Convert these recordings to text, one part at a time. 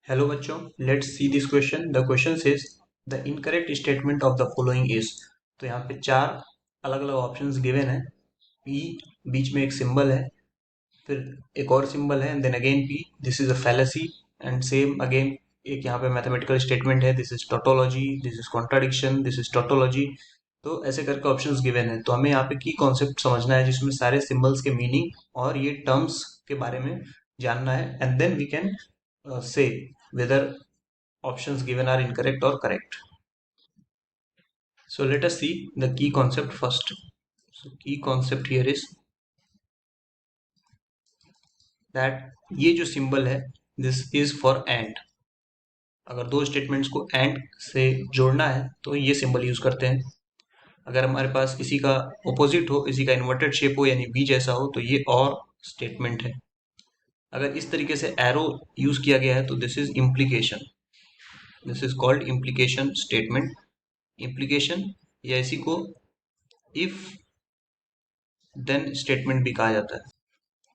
Hello बच्चों, let's see this question. The question says the incorrect statement of the following is. तो यहाँ पे चार अलग अलग ऑप्शंस गिवन है। पी, बीच में एक सिंबल है, फिर एक और सिंबल है, then again P, this is a fallacy, and same again एक यहाँ पे मैथमेटिकल स्टेटमेंट है, this is tautology, this is contradiction, this is tautology. तो ऐसे करके ऑप्शंस गिवन है। तो हमें यहाँ पे की कॉन्सेप्ट समझना है जिसमें सारे सिंबल्स के मीनिंग और ये टर्म्स के बारे में जानना है, and then we can say whether options given are incorrect or correct. So let us see the key concept first. So key concept here is that ये जो symbol है this is for and. अगर दो statements को and से जोड़ना है तो ये सिंबल यूज करते हैं। अगर हमारे पास इसी का ऑपोजिट हो, इसी का इन्वर्टेड शेप हो यानी बी जैसा हो, तो ये और स्टेटमेंट है। अगर इस तरीके से एरो यूज किया गया है तो this is implication, this is called implication statement. Implication या इसी को इफ देन स्टेटमेंट भी कहा जाता है।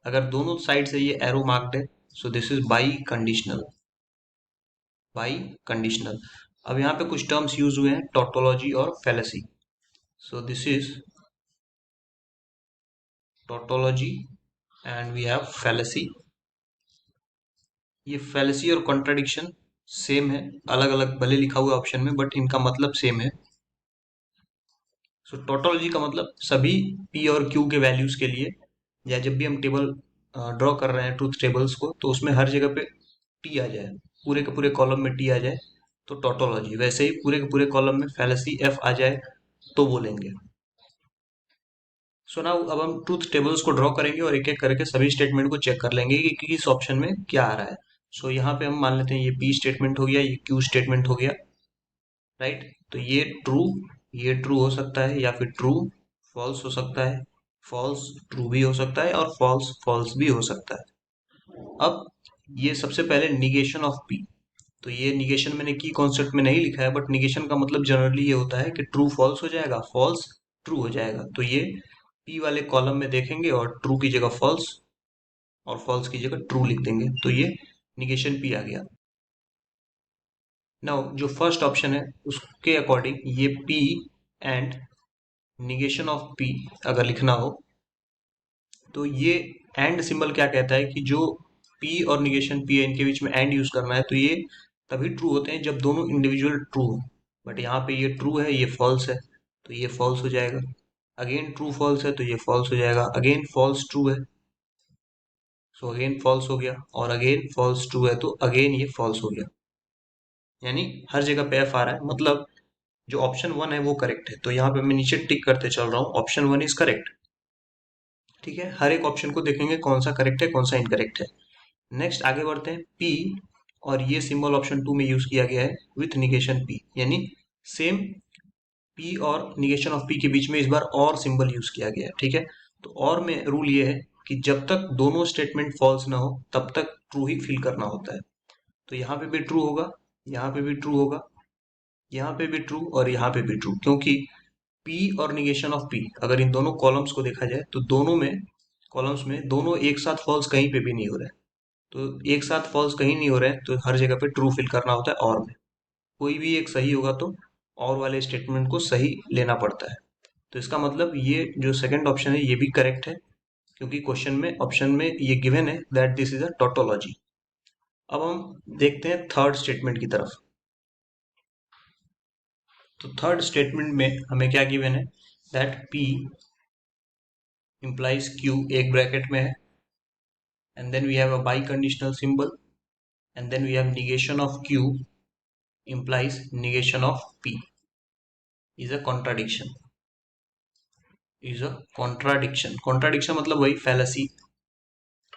अगर दोनों साइड से ये एरो मार्क्ड है, सो this is by conditional, by conditional. अब यहाँ पे कुछ टर्म्स यूज हुए हैं, टोटोलॉजी और fallacy. So this is tautology and we have fallacy. ये फैलेसी और कॉन्ट्राडिक्शन सेम है, अलग अलग भले लिखा हुआ ऑप्शन में, बट इनका मतलब सेम है। सो टोटोलॉजी का मतलब सभी पी और क्यू के वैल्यूज के लिए, या जब भी हम टेबल ड्रॉ कर रहे हैं ट्रूथ टेबल्स को, तो उसमें हर जगह पे टी आ जाए, पूरे के पूरे कॉलम में टी आ जाए तो टोटोलॉजी। वैसे ही पूरे के पूरे कॉलम में फैलेसी एफ आ जाए तो बोलेंगे। सो नाउ अब हम ट्रूथ टेबल्स को ड्रॉ करेंगे और एक एक करके सभी स्टेटमेंट को चेक कर लेंगे कि किस ऑप्शन में क्या आ रहा है। सो यहाँ पे हम मान लेते हैं ये पी स्टेटमेंट हो गया, ये क्यू स्टेटमेंट हो गया, राइट। तो ये ट्रू हो सकता है, या फिर ट्रू फॉल्स हो सकता है, फॉल्स ट्रू भी हो सकता है, और फॉल्स फॉल्स भी हो सकता है। अब ये सबसे पहले निगेशन ऑफ पी। तो ये निगेशन मैंने की कॉन्सेप्ट में नहीं लिखा है, बट निगेशन का मतलब जनरली ये होता है कि ट्रू फॉल्स हो जाएगा, फॉल्स ट्रू हो जाएगा। तो ये पी वाले कॉलम में देखेंगे और ट्रू की जगह फॉल्स और फॉल्स की जगह ट्रू लिख देंगे, तो ये निगेशन पी आ गया। नाउ जो फर्स्ट ऑप्शन है उसके अकॉर्डिंग ये P and negation of P अगर लिखना हो तो ये एंड सिंबल क्या कहता है कि जो पी और निगेशन पी है इनके बीच में एंड यूज करना है, तो ये तभी ट्रू होते हैं जब दोनों इंडिविजुअल ट्रू हो। बट यहाँ पे ये ट्रू है, ये फॉल्स है, तो ये फॉल्स हो जाएगा। अगेन ट्रू फॉल्स है तो ये फॉल्स हो जाएगा। अगेन फॉल्स ट्रू है, सो अगेन फॉल्स हो गया, और अगेन फॉल्स ट्रू है तो अगेन ये फॉल्स हो गया। यानी हर जगह पे एफ आ रहा है, मतलब जो ऑप्शन वन है वो करेक्ट है। तो यहाँ पे मैं नीचे टिक करते चल रहा हूँ, ऑप्शन वन इज करेक्ट। ठीक है, हर एक ऑप्शन को देखेंगे कौन सा करेक्ट है कौन सा इनकरेक्ट है। नेक्स्ट आगे बढ़ते हैं, पी और ये सिंबल ऑप्शन टू में यूज किया गया है विथ निगेशन पी, यानी सेम पी और निगेशन ऑफ पी के बीच में इस बार और सिंबल यूज किया गया है। ठीक है, तो और में रूल ये है कि जब तक दोनों स्टेटमेंट फॉल्स ना हो तब तक ट्रू ही फिल करना होता है। तो यहाँ पे भी ट्रू होगा, यहाँ पे भी ट्रू होगा, यहाँ पे भी ट्रू और यहाँ पे भी ट्रू, क्योंकि पी और निगेशन ऑफ पी अगर इन दोनों कॉलम्स को देखा जाए तो दोनों में कॉलम्स में दोनों एक साथ फॉल्स कहीं पे भी नहीं हो रहे हैं। तो एक साथ फॉल्स कहीं नहीं हो रहे हैं तो हर जगह पे ट्रू फिल करना होता है और में। कोई भी एक सही होगा तो और वाले स्टेटमेंट को सही लेना पड़ता है। तो इसका मतलब ये जो सेकंड ऑप्शन है ये भी करेक्ट है, क्योंकि क्वेश्चन में ऑप्शन में ये गिवन है that this is a tautology. अब हम देखते हैं थर्ड स्टेटमेंट की तरफ। तो थर्ड स्टेटमेंट में हमें क्या गिवन है, दैट पी implies q एक ब्रैकेट में है, and then we have a biconditional symbol, and then we have negation of q implies negation of p is a contradiction, is a contradiction। contradiction मतलब वही fallacy।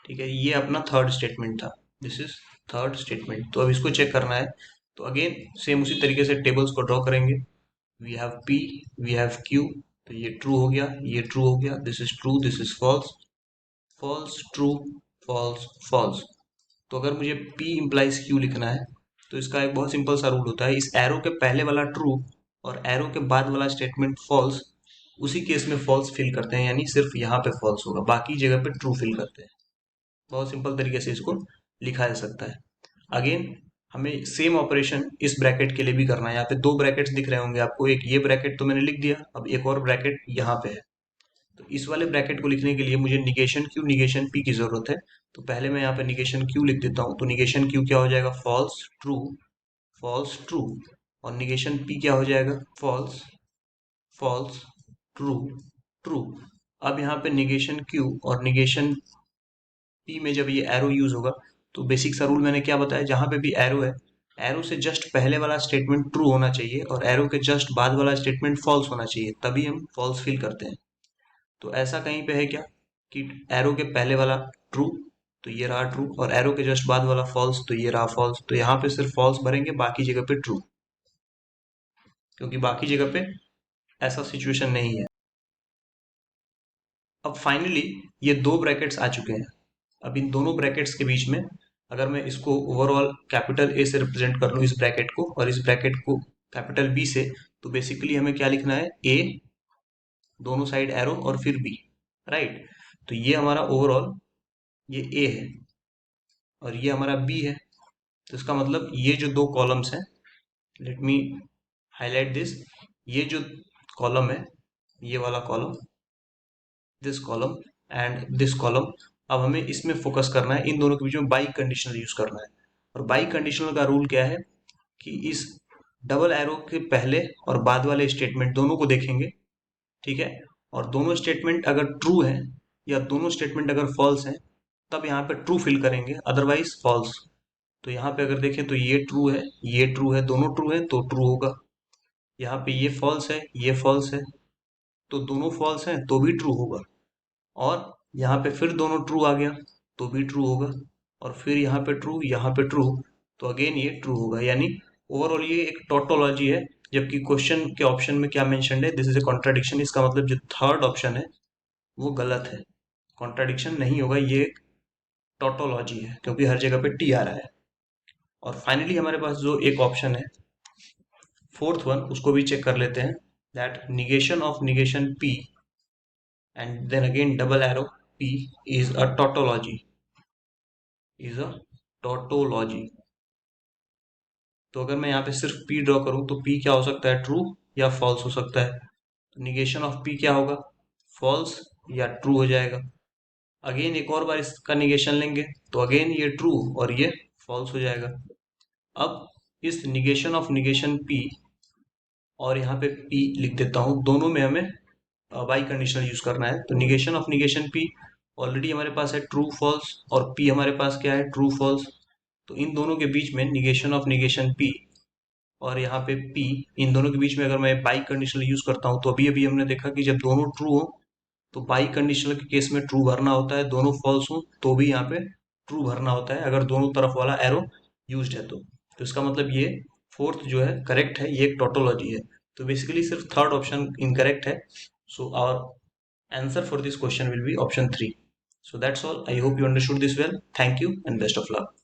ठीक है, ये अपना third statement था, दिस इज थर्ड स्टेटमेंट। तो अब इसको चेक करना है, तो अगेन सेम उसी तरीके से टेबल्स को ड्रॉ करेंगे। We have p, we have q, तो ये ट्रू हो गया, ये ट्रू हो गया, this is true, this is false, false true, false false. तो अगर मुझे P इम्प्लाइज Q लिखना है तो इसका एक बहुत सिंपल सा रूल होता है, इस एरो के पहले वाला ट्रू और एरो के बाद वाला स्टेटमेंट फॉल्स, उसी केस में फॉल्स फिल करते हैं, यानी सिर्फ यहाँ पे फॉल्स होगा, बाकी जगह पे ट्रू फिल करते हैं। बहुत सिंपल तरीके से इसको लिखा जा सकता है। अगेन हमें सेम ऑपरेशन इस ब्रैकेट के लिए भी करना है। यहाँ पे दो ब्रैकेट्स दिख रहे होंगे आपको, एक ये ब्रैकेट तो मैंने लिख दिया, अब एक और ब्रैकेट यहाँ पे है। तो इस वाले ब्रैकेट को लिखने के लिए मुझे निगेशन क्यू निगेशन पी की जरूरत है। तो पहले मैं यहाँ पे निगेशन क्यू लिख देता हूँ। तो निगेशन क्यू क्या हो जाएगा, फॉल्स ट्रू, और निगेशन पी क्या हो जाएगा, फॉल्स फॉल्स ट्रू ट्रू। अब यहाँ पे निगेशन क्यू और निगेशन पी में जब ये एरो यूज होगा, तो बेसिक सा रूल मैंने क्या बताया, जहां पे भी एरो है, एरो से जस्ट पहले वाला स्टेटमेंट ट्रू होना चाहिए और एरो के जस्ट बाद वाला स्टेटमेंट फॉल्स होना चाहिए, तभी हम फॉल्स फिल करते हैं। तो ऐसा कहीं पे है क्या कि एरो के पहले वाला ट्रू, तो ये रहा ट्रू, और एरो के जस्ट बाद वाला फॉल्स, तो ये रहा फॉल्स। तो यहाँ पे सिर्फ फॉल्स भरेंगे, बाकी जगह पे ट्रू, क्योंकि बाकी जगह पे ऐसा सिचुएशन नहीं है। अब फाइनली ये दो ब्रैकेट्स आ चुके हैं। अब इन दोनों ब्रैकेट्स के बीच में अगर मैं इसको ओवरऑल कैपिटल ए से रिप्रेजेंट कर लूँ, इस ब्रैकेट को, और इस ब्रैकेट को कैपिटल बी से, तो बेसिकली हमें क्या लिखना है, ए, दोनों साइड एरो, और फिर बी, राइट। तो ये हमारा ओवरऑल ये ए है और ये हमारा बी है। तो इसका मतलब ये जो दो कॉलम्स हैं, लेट मी हाईलाइट दिस, ये जो कॉलम है, ये वाला column, this column and this column, अब हमें इसमें फोकस करना है, इन दोनों के बीच में बाई कंडीशनल यूज करना है। और बाई कंडीशनल का रूल क्या है कि इस डबल एरो के पहले और बाद वाले स्टेटमेंट दोनों को देखेंगे, ठीक है, और दोनों स्टेटमेंट अगर ट्रू है या दोनों स्टेटमेंट अगर फॉल्स हैं, तब यहाँ पे ट्रू फिल करेंगे, अदरवाइज फॉल्स। तो यहाँ पे अगर देखें तो ये ट्रू है, ये ट्रू है, दोनों ट्रू है तो ट्रू होगा। यहाँ पे ये फॉल्स है, ये फॉल्स है, तो दोनों फॉल्स हैं तो भी ट्रू होगा। और यहाँ पे फिर दोनों ट्रू आ गया तो भी ट्रू होगा, और फिर यहाँ पे ट्रू, यहाँ पे ट्रू, तो अगेन ये ट्रू होगा। यानी ओवरऑल ये एक टोटोलॉजी है, जबकि क्वेश्चन के ऑप्शन में क्या मेंशन्ड है, दिस इज ए कॉन्ट्राडिक्शन। इसका मतलब जो थर्ड ऑप्शन है वो गलत है, कॉन्ट्राडिक्शन नहीं होगा, ये एक टोटोलॉजी है, क्योंकि हर जगह पे टी आ रहा है। और फाइनली हमारे पास जो एक ऑप्शन है, फोर्थ वन, उसको भी चेक कर लेते हैं, that negation of negation P and then again double arrow p is a tautology, is a tautology। तो अगर मैं यहाँ पे सिर्फ p ड्रॉ करूँ तो p क्या हो सकता है, ट्रू या फॉल्स हो सकता है। तो निगेशन ऑफ p क्या होगा, फॉल्स या ट्रू हो जाएगा। अगेन एक और बार इसका निगेशन लेंगे तो अगेन ये ट्रू और ये फॉल्स हो जाएगा। अब इस निगेशन ऑफ निगेशन p और यहाँ पे p लिख देता हूँ, दोनों में हमें बाई कंडीशनल यूज करना है। तो negation of negation P already हमारे पास है ट्रू फॉल्स, और पी हमारे पास क्या है, ट्रू फॉल्स। तो इन दोनों के बीच में निगेशन ऑफ निगेशन पी और यहाँ पे पी, इन दोनों के बीच में अगर मैं बाई कंडीशनल यूज करता हूँ, तो अभी अभी हमने देखा कि जब दोनों ट्रू हो तो बाई कंडीशनल के केस में ट्रू भरना होता है, दोनों फॉल्स हो तो भी यहाँ पे ट्रू भरना होता है, अगर दोनों तरफ वाला एरो यूज है तो इसका मतलब ये फोर्थ जो है करेक्ट है, ये एक टोटोलॉजी है। तो बेसिकली सिर्फ थर्ड ऑप्शन इनकरेक्ट है। So our answer for this question will be option 3. So that's all. I hope you understood this well. Thank you and best of luck.